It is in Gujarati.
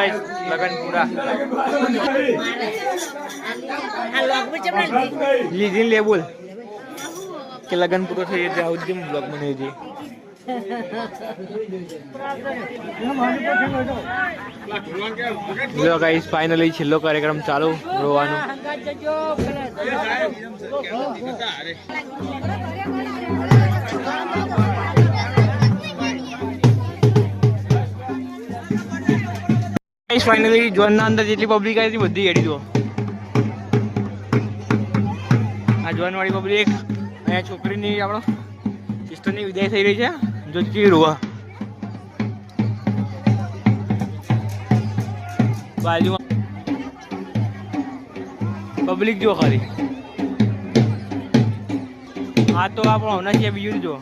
ગાઈસ લગન પૂરા લીધી લે બોલ કે લગન પૂરો થઈ જાય આવું જ બ્લોગ બનાવી દે લો ગાઈસ ફાઇનલી છેલ્લો કાર્યક્રમ ચાલુ રોવાનું ગાઈસ ફાઇનલી જોન ના અંદર જેટલી પબ્લિક આવી હતી બધી એડી દો આ જોન વાળી પબ્લિક અહીંયા છોકરીની આપણો સિસ્ટરની વિદાય થઈ રહી છે જો કે રોવા બાજુમાં પબ્લિક જો ખાલી આ તો આપણો હોના છે બીજું જો